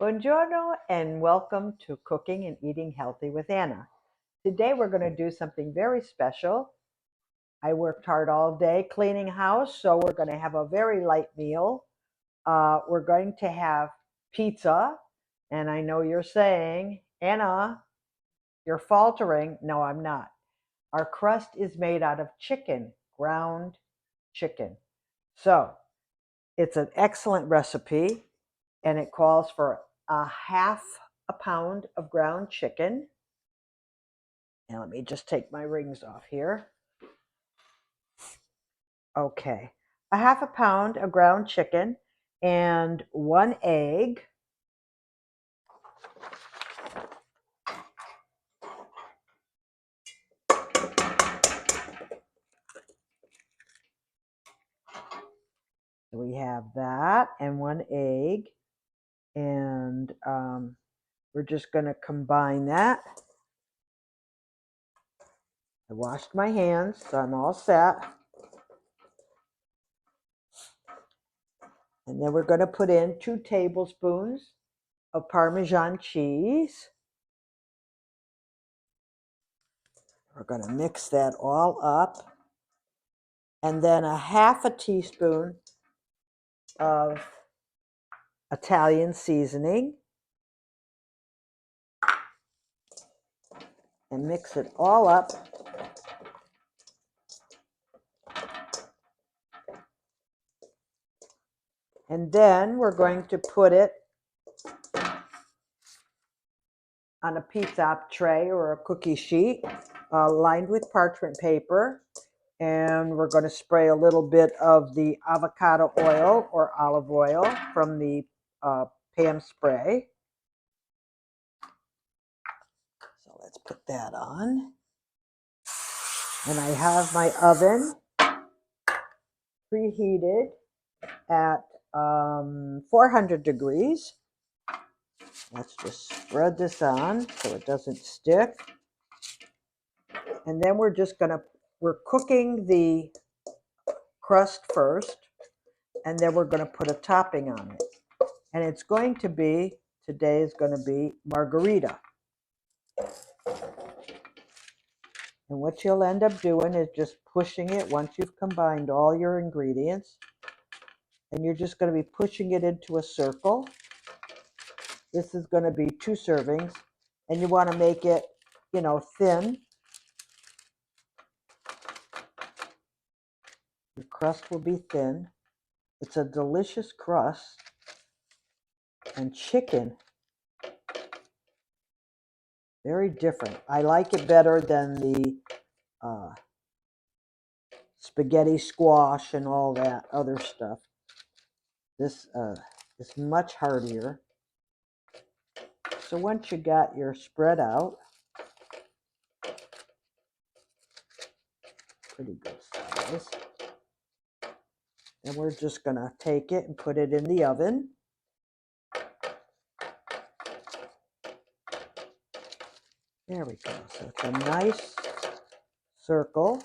Buongiorno and welcome to Cooking and Eating Healthy with Anna. Today we're going to do something very special. I worked hard all day cleaning house, so we're going to have a very light meal. We're going to have pizza, and I know you're saying, Anna, you're faltering. No, I'm not. Our crust is made out of chicken, ground chicken. So it's an excellent recipe, and it calls for a half a pound of ground chicken. And let me just take my rings off here. Okay, a half a pound of ground chicken and 1 egg. We have that and 1 egg, and we're just going to combine that. I washed my hands, so I'm all set. And then we're going to put in 2 tablespoons of Parmesan cheese. We're going to mix that all up. And then a half a teaspoon of Italian seasoning. And mix it all up. And then we're going to put it on a pizza tray or a cookie sheet lined with parchment paper. And we're going to spray a little bit of the avocado oil or olive oil from the pan spray. So let's put that on. And I have my oven preheated at 400 degrees. Let's just spread this on so it doesn't stick. And then we're cooking the crust first, and then we're going to put a topping on it. And today is going to be Margherita. And what you'll end up doing is just pushing it once you've combined all your ingredients. And you're just going to be pushing it into a circle. This is going to be 2 servings. And you want to make it, thin. Your crust will be thin. It's a delicious crust. And chicken, very different. I like it better than the spaghetti squash and all that other stuff. This is much heartier. So once you got your spread out, pretty good size, and we're just going to take it and put it in the oven. There we go. So it's a nice circle.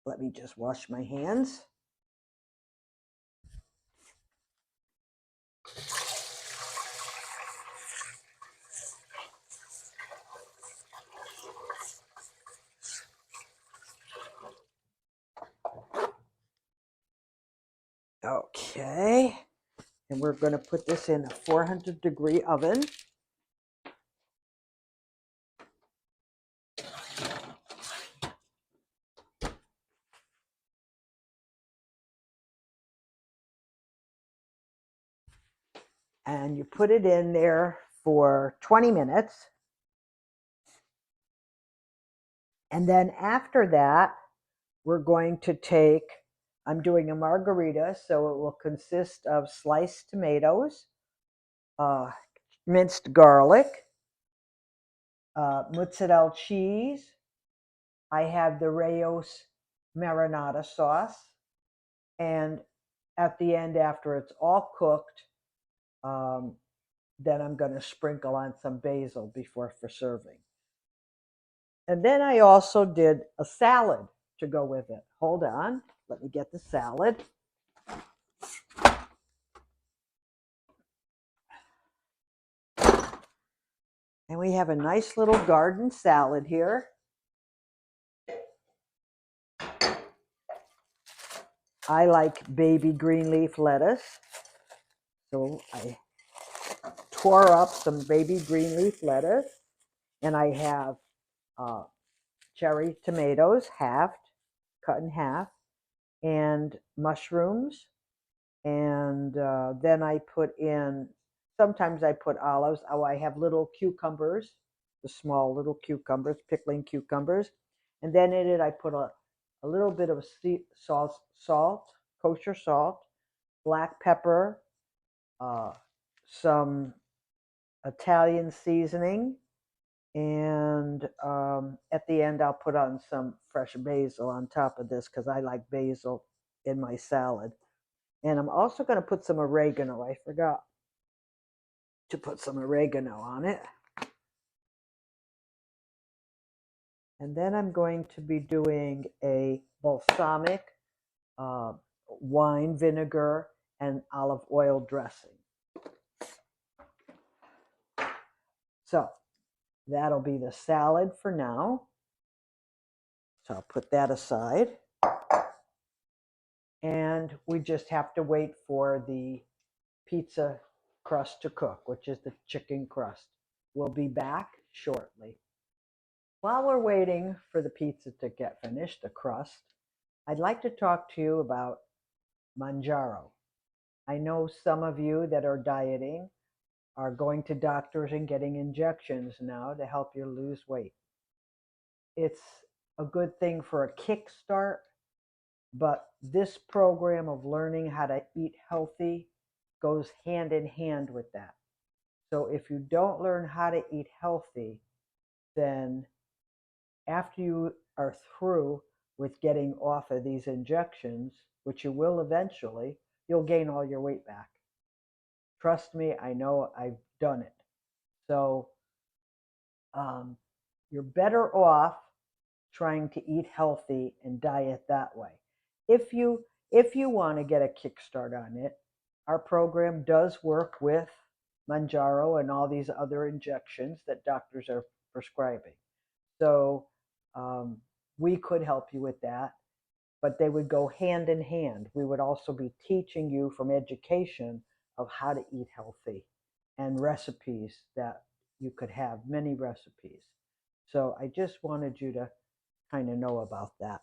Let me just wash my hands. Okay, and we're going to put this in a 400-degree oven. And you put it in there for 20 minutes. And then after that, we're going to I'm doing a margherita, so it will consist of sliced tomatoes, minced garlic, mozzarella cheese. I have the Rayos marinara sauce. And at the end, after it's all cooked, then I'm going to sprinkle on some basil for serving. And then I also did a salad to go with it. Hold on, let me get the salad. And we have a nice little garden salad here. I like baby green leaf lettuce. So I tore up some baby green leaf lettuce, and I have cherry tomatoes, cut in half, and mushrooms. And then I put in, sometimes I put olives. Oh, I have little cucumbers, the small little cucumbers, pickling cucumbers. And then in it, I put a little bit of salt, kosher salt, black pepper, some Italian seasoning, and at the end, I'll put on some fresh basil on top of this because I like basil in my salad. And I'm also going to put some oregano. I forgot to put some oregano on it. And then I'm going to be doing a balsamic wine vinegar and olive oil dressing. So that'll be the salad for now. So I'll put that aside. And we just have to wait for the pizza crust to cook, which is the chicken crust. We'll be back shortly. While we're waiting for the pizza to get finished, the crust, I'd like to talk to you about Manjaro. I know some of you that are dieting are going to doctors and getting injections now to help you lose weight. It's a good thing for a kickstart, but this program of learning how to eat healthy goes hand in hand with that. So if you don't learn how to eat healthy, then after you are through with getting off of these injections, which you will eventually, you'll gain all your weight back. Trust me, I know, I've done it. So you're better off trying to eat healthy and diet that way. If you want to get a kickstart on it, our program does work with Manjaro and all these other injections that doctors are prescribing. So we could help you with that, but they would go hand in hand. We would also be teaching you from education of how to eat healthy and recipes that you could have, many recipes. So I just wanted you to kind of know about that.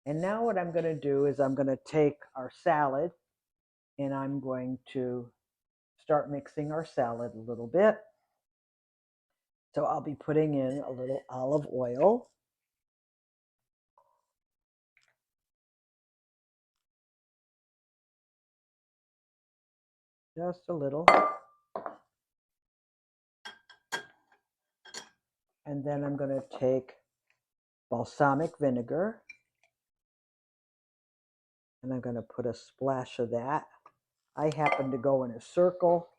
And now what I'm going to do is I'm going to take our salad and I'm going to start mixing our salad a little bit. So I'll be putting in a little olive oil. Just a little. And then I'm going to take balsamic vinegar. And I'm going to put a splash of that. I happen to go in a circle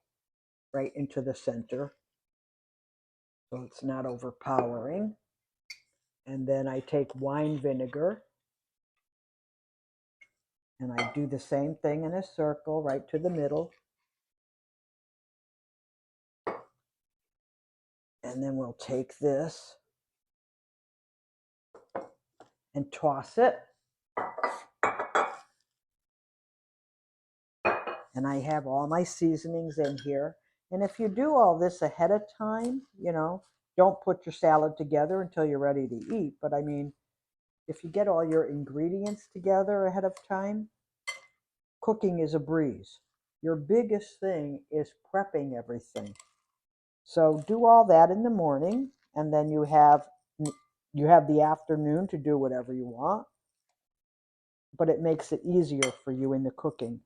right into the center, so it's not overpowering. And then I take wine vinegar, and I do the same thing in a circle right to the middle. And then we'll take this and toss it. And I have all my seasonings in here. And if you do all this ahead of time, don't put your salad together until you're ready to eat. But I mean, if you get all your ingredients together ahead of time, cooking is a breeze. Your biggest thing is prepping everything. So do all that in the morning, and then you have the afternoon to do whatever you want. But it makes it easier for you in the cooking.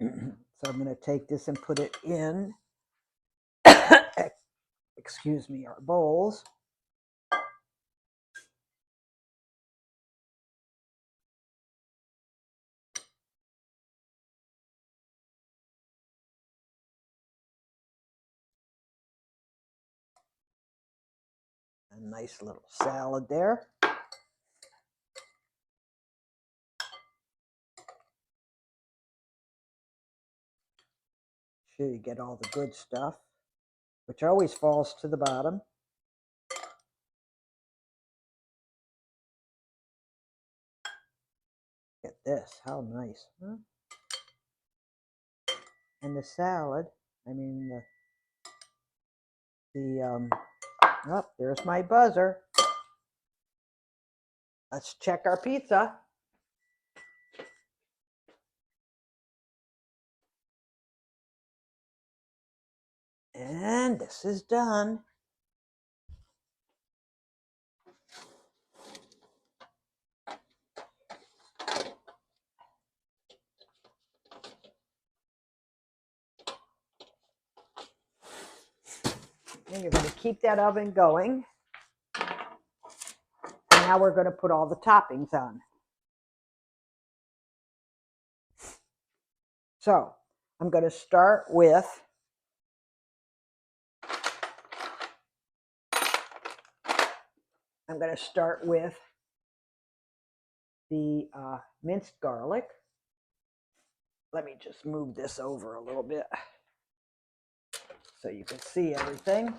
So I'm going to take this and put it in, excuse me, our bowls. A nice little salad there. Sure you get all the good stuff. which always falls to the bottom. Get this, how nice, huh? And the salad, I mean, oh, there's my buzzer. Let's check our pizza. And this is done. And you're going to keep that oven going. And now we're going to put all the toppings on. So I'm going to start with the minced garlic. Let me just move this over a little bit so you can see everything.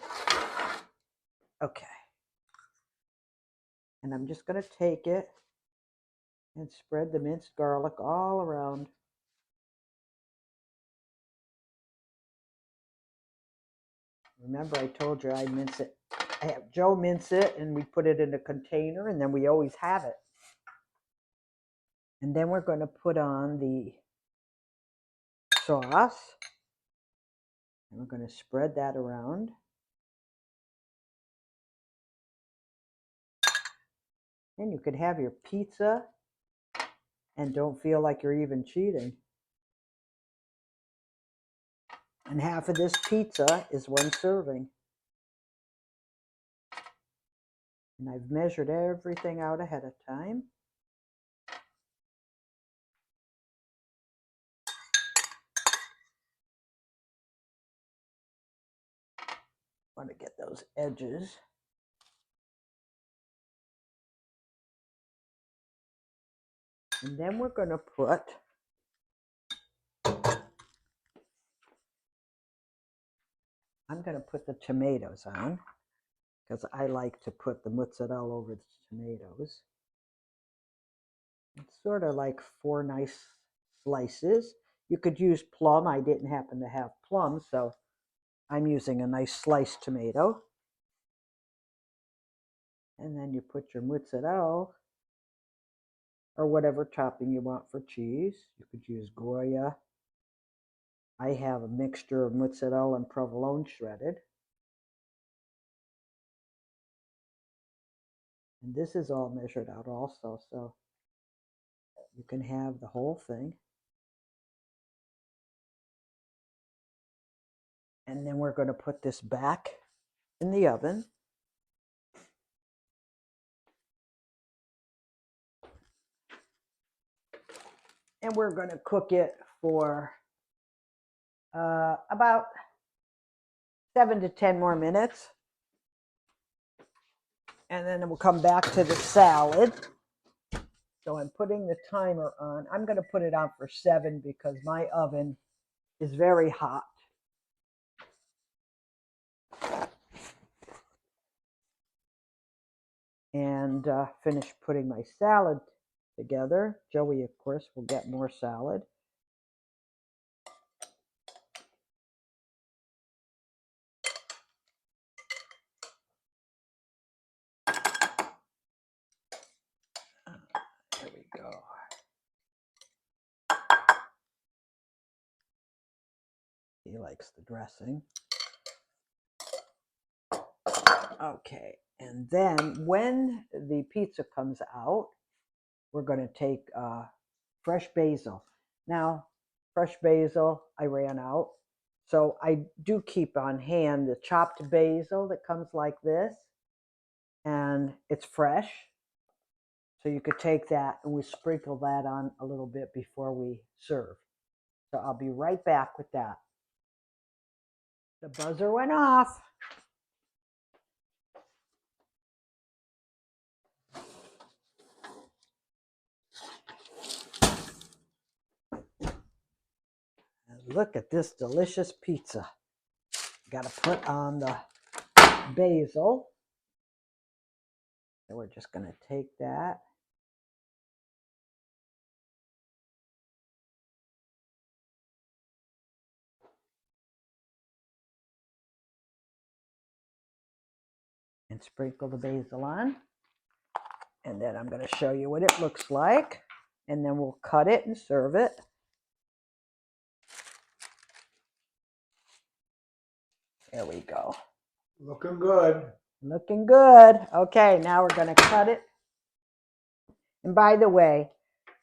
Okay. And I'm just going to take it and spread the minced garlic all around. Remember, I told you I mince it. I have Joe mince it, and we put it in a container, and then we always have it. And then we're going to put on the sauce. And we're going to spread that around. And you could have your pizza and don't feel like you're even cheating. And half of this pizza is one serving. And I've measured everything out ahead of time. I want to get those edges. And then we're going to put I'm going to put the tomatoes on because I like to put the mozzarella over the tomatoes. It's sort of like 4 nice slices. You could use plum. I didn't happen to have plum, so I'm using a nice sliced tomato. And then you put your mozzarella or whatever topping you want for cheese. You could use Goya. I have a mixture of mozzarella and provolone shredded. And this is all measured out also, so you can have the whole thing. And then we're going to put this back in the oven. And we're going to cook it for about 7 to 10 more minutes. And then we'll come back to the salad. So I'm putting the timer on. I'm going to put it on for 7 because my oven is very hot. And finish putting my salad together. Joey, of course, will get more salad. There we go. He likes the dressing. Okay, and then when the pizza comes out, we're going to take fresh basil. Now, fresh basil, I ran out. So I do keep on hand the chopped basil that comes like this. And it's fresh. So you could take that and we sprinkle that on a little bit before we serve. So I'll be right back with that. The buzzer went off. And look at this delicious pizza. Got to put on the basil. So we're just going to take that. And sprinkle the basil on. And then I'm going to show you what it looks like. And then we'll cut it and serve it. There we go. Looking good. Looking good. Okay, now we're going to cut it. And by the way,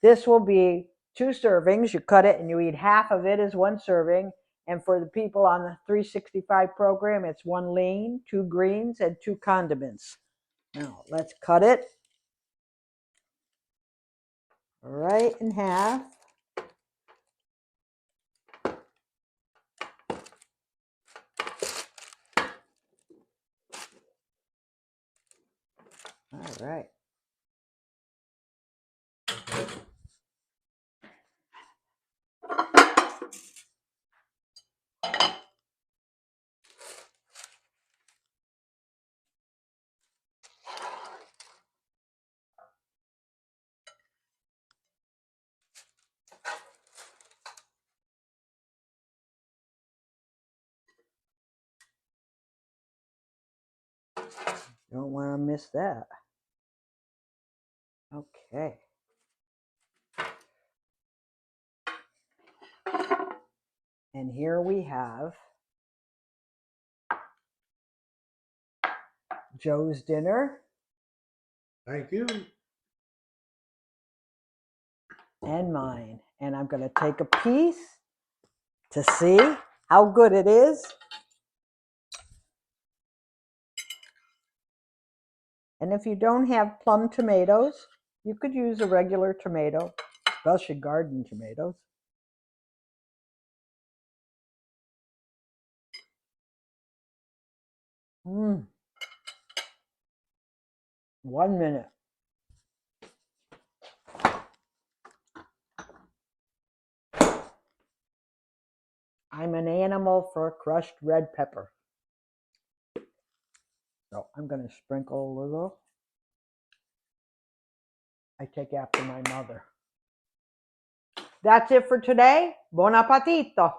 this will be 2 servings. You cut it and you eat half of it as 1 serving. And for the people on the 365 program, it's 1 lean, 2 greens, and 2 condiments. Now, let's cut it right in half. All right. Don't want to miss that. Okay. And here we have Joe's dinner. Thank you. And mine. And I'm going to take a piece to see how good it is. And if you don't have plum tomatoes, you could use a regular tomato, especially garden tomatoes. Mmm. 1 minute. I'm an animal for crushed red pepper. So I'm going to sprinkle a little. I take after my mother. That's it for today. Buon appetito.